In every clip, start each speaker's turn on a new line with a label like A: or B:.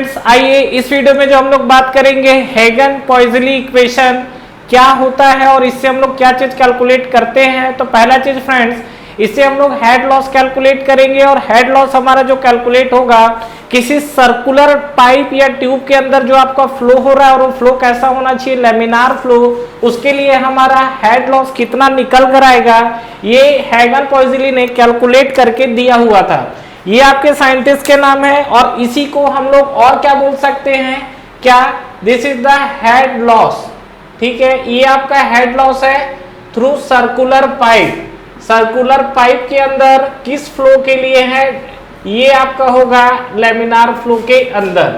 A: Friends, आइए इस video में जो हम लोग बात करेंगे हेगन-पॉइज़ली इक्वेशन क्या होता है और इससे हम लोग क्या चीज कैलकुलेट करते हैं। तो पहला चीज फ्रेंड्स, इससे हम लोग हेड लॉस कैलकुलेट करेंगे और हेड लॉस हमारा जो कैलकुलेट होगा किसी सर्कुलर पाइप या ट्यूब के अंदर जो आपका फ्लो हो रहा है और वो फ्लो कैसा होना चाहिए, लेमिनार फ्लो, उसके लिए हमारा हेड लॉस कितना निकल कर आएगा ये हेगन-पॉइज़ली ने कैलकुलेट करके दिया हुआ था। ये आपके साइंटिस्ट के नाम है और इसी को हम लोग और क्या बोल सकते हैं, क्या, this is the head loss. ठीक है, ये आपका हेड लॉस है through circular pipe. Circular pipe के अंदर किस फ्लो के लिए है, ये आपका होगा लेमिनार फ्लो के अंदर।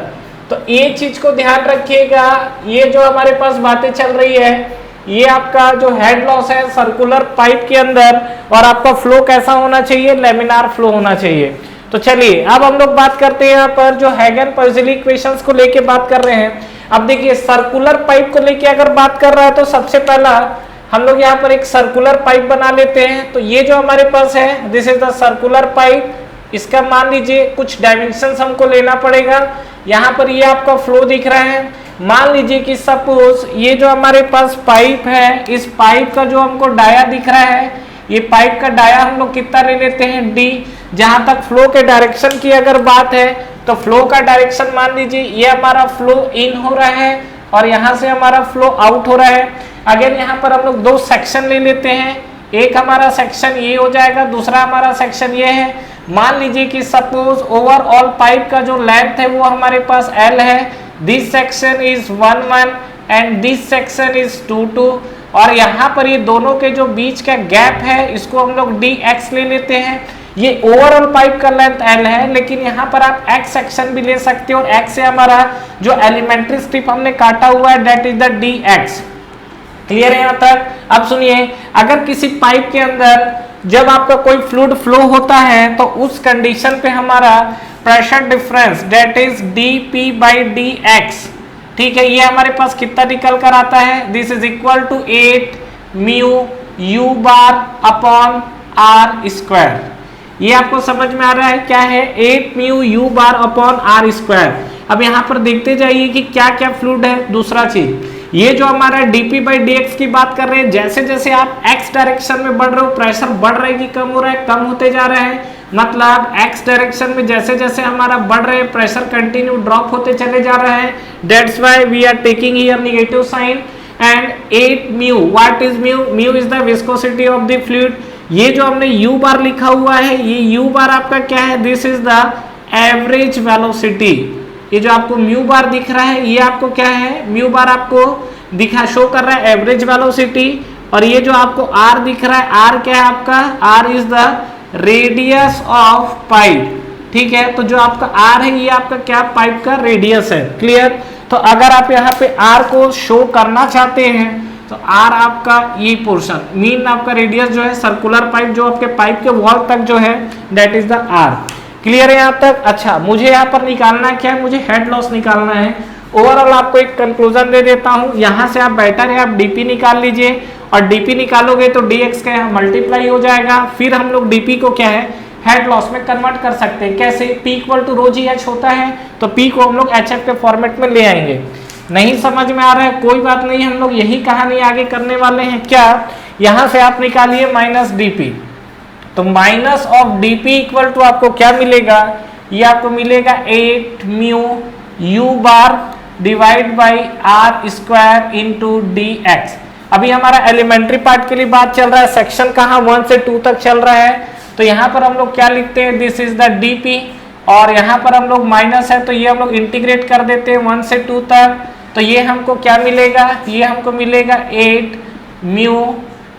A: तो ये चीज को ध्यान रखिएगा, ये जो हमारे पास बातें चल रही है ये आपका जो हेड लॉस है सर्कुलर पाइप के अंदर और आपका फ्लो कैसा होना चाहिए, लेमिनार फ्लो होना चाहिए। तो चलिए अब हम लोग बात करते हैं यहाँ पर जो हेगन-पॉइज़ली इक्वेशंस को लेके बात कर रहे हैं। अब देखिए सर्कुलर पाइप को लेके अगर बात कर रहा है तो सबसे पहला हम लोग यहाँ पर एक सर्कुलर पाइप बना लेते हैं। तो ये जो हमारे पास है this is the circular pipe, इसका मान लीजिए कुछ डायमेंशंस हमको लेना पड़ेगा। यहाँ पर ये आपका फ्लो दिख रहा है, मान लीजिए कि सपोज ये जो हमारे पास पाइप है, इस पाइप का जो हमको डाया दिख रहा है, ये पाइप का डाया हम लोग कितना ले लेते हैं, डी। जहां तक फ्लो के डायरेक्शन की अगर बात है तो फ्लो का डायरेक्शन मान लीजिए ये हमारा फ्लो इन हो रहा है और यहाँ से हमारा फ्लो आउट हो रहा है। अगर यहाँ पर हम लोग दो सेक्शन ले लेते हैं, एक हमारा सेक्शन ये हो जाएगा, दूसरा हमारा सेक्शन ये है। मान लीजिए कि सपोज ओवरऑल पाइप का जो लेंथ है वो हमारे पास L है, this section is 1 and this section is 2 और यहाँ पर ये दोनों के जो बीच का गैप है इसको हम लोग dx ले लेते हैं। ये ओवरऑल पाइप का लेंथ L है, लेकिन यहाँ पर आप x सेक्शन भी ले सकते हो और x से हमारा जो एलिमेंट्री स्ट्रिप हमने काटा हुआ है that is the dx। Clear है यहाँ तक। अब सुनिए, अगर किसी पाइप के अंदर जब आपका कोई फ्लूइड फ्लो होता है तो उस कंडीशन पे हमारा pressure difference that is dp/dx, ठीक है, ये हमारे पास कितना निकल कर आता है, this is equal to 8 mu u bar upon r square. ये आपको समझ में आ रहा है क्या है, 8 mu u bar upon r square. अब यहाँ पर देखते जाइए कि क्या क्या फ्लूइड है। दूसरा चीज, ये जो हमारा dp/dx की बात कर रहे हैं, जैसे जैसे आप x डायरेक्शन में बढ़ रहे हो प्रेशर बढ़ रहा है कि कम हो रहा है, कम होते जा रहा है। मतलब x डायरेक्शन में जैसे जैसे हमारा बढ़ रहे हैं प्रेशर कंटिन्यू ड्रॉप होते चले जा रहा है। That's why we are taking here negative sign and 8 mu, what is mu, mu is the viscosity of the fluid. ये जो हमने u बार लिखा हुआ है, ये u बार आपका क्या है, this is the average velocity. ये जो आपको म्यू बार दिख रहा है ये आपको क्या है, म्यू बार आपको दिखा शो कर रहा है एवरेज वेलोसिटी। और ये जो आपको r दिख रहा है, r क्या है आपका, r is the radius of pipe. ठीक है, तो जो आपका r है ये आपका क्या, पाइप का रेडियस है। क्लियर। तो अगर आप यहाँ पे r को शो करना चाहते हैं तो r आपका ये पोर्शन मीन आपका रेडियस जो है सर्कुलर पाइप जो आपके पाइप के वॉल तक जो है that is the r। Clear है यहाँ तक। अच्छा, मुझे यहाँ पर निकालना क्या है, मुझे हेड लॉस निकालना है। ओवरऑल आपको एक कंक्लूजन दे देता हूँ, यहाँ से आप बेटर है आप dp निकाल लीजिए और dp निकालोगे तो dx का यहाँ मल्टीप्लाई हो जाएगा। फिर हम लोग dp को क्या है, हेड लॉस में कन्वर्ट कर सकते हैं। कैसे, p equal to rho g h होता है तो p को हम लोग hf के फॉर्मेट में ले आएंगे। नहीं समझ में आ रहा है कोई बात नहीं, हम लोग यही कहानी आगे करने वाले हैं। क्या, यहाँ से आप निकालिए माइनस dp, तो minus of dp equal to आपको क्या मिलेगा, ये आपको मिलेगा 8 mu u bar divide by r square into dx। अभी हमारा एलिमेंट्री पार्ट के लिए बात चल रहा है, सेक्शन कहाँ 1 से 2 तक चल रहा है। तो यहाँ पर हम लोग क्या लिखते हैं, दिस इज द dp और यहाँ पर हम लोग माइनस है तो ये हम लोग इंटीग्रेट कर देते हैं 1 से 2 तक। तो ये हमको क्या मिलेगा, ये हमको मिलेगा 8 mu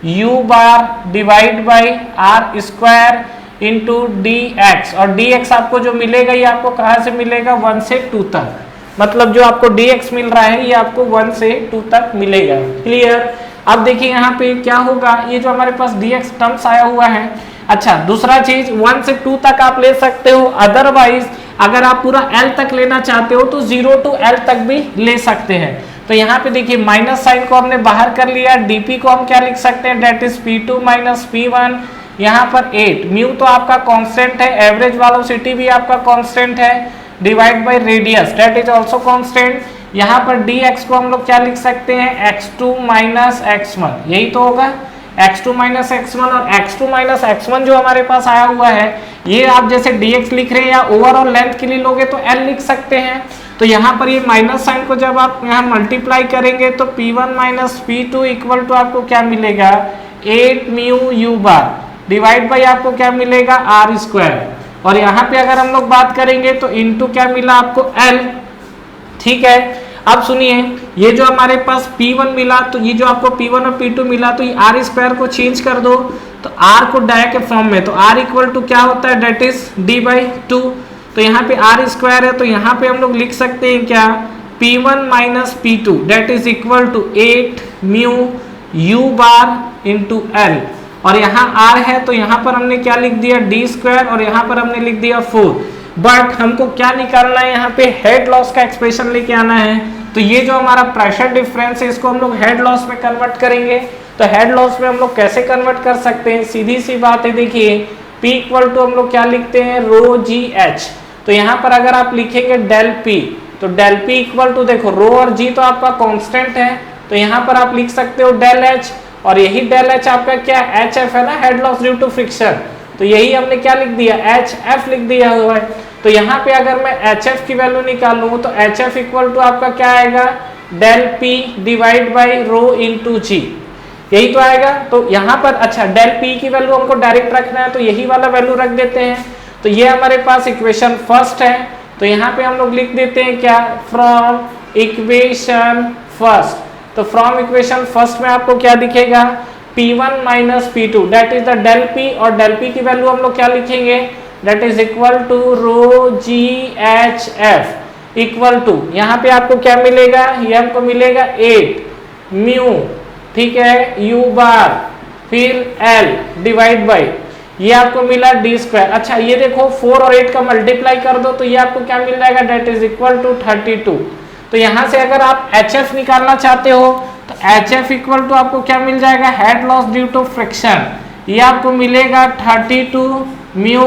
A: u bar divide by r square into dx और dx आपको जो मिलेगा ये आपको कहाँ से मिलेगा, 1 से 2 तक। मतलब जो आपको dx मिल रहा है ये आपको 1 से 2 तक मिलेगा। क्लियर। अब देखिए यहाँ पे क्या होगा, ये जो हमारे पास dx टर्म्स आया हुआ है। अच्छा, दूसरा चीज 1 से 2 तक आप ले सकते हो, अदरवाइज अगर आप पूरा l तक लेना चाहते हो तो 0 to l तक भी ले सकते हैं। तो यहाँ पे देखिए माइनस साइन को हमने बाहर कर लिया, dp को हम क्या लिख सकते हैं, date is p2 minus p1। यहाँ पर 8 म्यू तो आपका कांस्टेंट है, एवरेज वेलोसिटी भी आपका कांस्टेंट है। Divide by radius that is also constant. यहाँ पर dx को हम लोग क्या लिख सकते हैं, x2 माइनस x1, यही तो होगा x2 माइनस x1। और x2 माइनस x1 जो हमारे पास आया हुआ है, ये आप जैसे dx लिख रहे हैं या ओवरऑल लेंथ के लिए लोगे तो l लिख सकते हैं। तो यहाँ पर ये माइनस साइन को जब आप यहाँ मल्टीप्लाई करेंगे तो p1 minus p2 equal to आपको क्या मिलेगा, 8 mu u bar divide by आपको क्या मिलेगा, r स्क्वायर। और यहाँ पे अगर हम लोग बात करेंगे तो इनटू क्या मिला आपको, l। ठीक है, अब सुनिए, ये जो हमारे पास P1 मिला, तो ये जो आपको P1 और P2 मिला, तो ये R स्क्वायर को चेंज कर दो तो R को डाया के फॉर्म में, तो R इक्वल टू क्या होता है, डेट इज D/2। तो यहाँ पे R स्क्वायर है, तो यहाँ पे हम लोग लिख सकते हैं क्या, P1 minus P2 that is equal to 8 mu U bar into L। और यहाँ R है तो यहाँ पर हमने क्या लिख दिया, D स्क्वायर, और यहाँ पर हमने लिख दिया 4। बट हमको क्या निकालना है, यहाँ पे हेड लॉस का एक्सप्रेशन लेके आना है। तो ये जो हमारा प्रेशर डिफरेंस है, इसको हम लोग हेड लॉस में कन्वर्ट करेंगे। तो हेड लॉस में हम लोग कैसे कन्वर्ट कर सकते हैं, सीधी सी बात है, देखिए P इक्वल टू हम लोग क्या लिखते हैं, रो जी एच। तो यहाँ पर अगर आप लिखेंगे डेल P, तो डेल P इक्वल टू, देखो रो और जी तो आपका कांस्टेंट है, तो यहाँ पर आप लिख सकते हो डेल H, और यही डेल H आपका क्या HF है ना, head loss due to friction. तो यही हमने क्या लिख दिया, HF लिख दिया हुआ है। तो यहाँ पे अगर मैं HF की वैल्यू निकालूं तो HF इक्वल टू आपका क्या आएगा, del P divide by rho into G, यही तो आएगा। तो यहाँ पर अच्छा डेल P की वैल्यू हमको डायरेक्ट रखना है, तो यही वाला वैल्यू रख देते हैं। तो ये हमारे पास इक्वेशन फर्स्ट है, तो यहाँ पे हम लोग लिख देते हैं क्या, फ्रॉम इक्वेशन फर्स्ट। तो फ्रॉम इक्वेशन फर्स्ट में आपको क्या दिखेगा, P1 minus P2 that is the del P, और डेल P की वैल्यू हम लोग क्या लिखेंगे, that is equal to rho g h f equal to, यहाँ पे आपको क्या मिलेगा, ये हमको मिलेगा 8 म्यू, ठीक है, U बार फिर L डिवाइड बाई, ये आपको मिला D स्क्वायर। अच्छा ये देखो 4 और 8 का मल्टीप्लाई कर दो तो ये आपको क्या मिल जाएगा, डेट इज इक्वल टू 32। तो यहाँ से अगर आप HF निकालना चाहते हो तो HF इक्वल टू आपको क्या मिल जाएगा, head loss due to friction, ये आपको मिलेगा 32 mu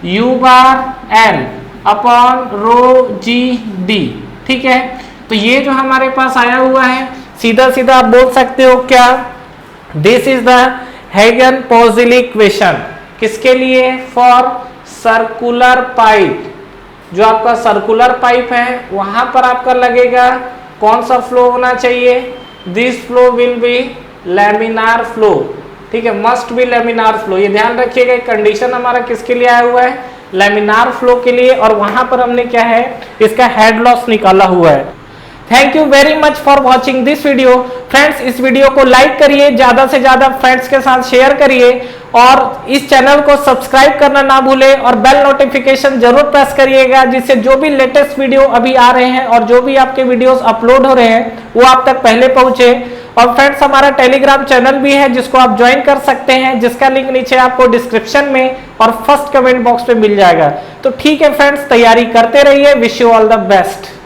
A: U bar L upon rho g d. ठीक है, तो ये जो हमारे पास आया हुआ है, सीधा सीधा आप बोल सकते हो क्या, दिस इज द हेगन-पोज़ेली इक्वेशन। किसके लिए, फॉर सर्कुलर पाइप। जो आपका सर्कुलर पाइप है वहां पर आपका लगेगा कौन सा फ्लो होना चाहिए, this flow will be laminar flow. ठीक है, मस्ट बी लैमिनार फ्लो, ये ध्यान रखिएगा। कंडीशन हमारा किसके लिए आया हुआ है, लैमिनार फ्लो के लिए, और वहां पर हमने क्या है, इसका हेड लॉस निकाला हुआ है। Thank you very much for watching this video. Friends, इस वीडियो को लाइक करिए, ज्यादा से ज्यादा फ्रेंड्स के साथ शेयर करिए, और इस चैनल को सब्सक्राइब करना ना भूलें, और बेल नोटिफिकेशन जरूर प्रेस करिएगा, जिससे जो भी लेटेस्ट वीडियो अभी आ रहे हैं और जो भी आपके वीडियोस अपलोड हो रहे हैं वो आप तक पहले पहुंचे। और फ्रेंड्स, हमारा टेलीग्राम चैनल भी है जिसको आप ज्वाइन कर सकते हैं, जिसका लिंक नीचे आपको डिस्क्रिप्शन में और फर्स्ट कमेंट बॉक्स पे मिल जाएगा। तो ठीक है फ्रेंड्स, तैयारी करते रहिए। Wish you all the best.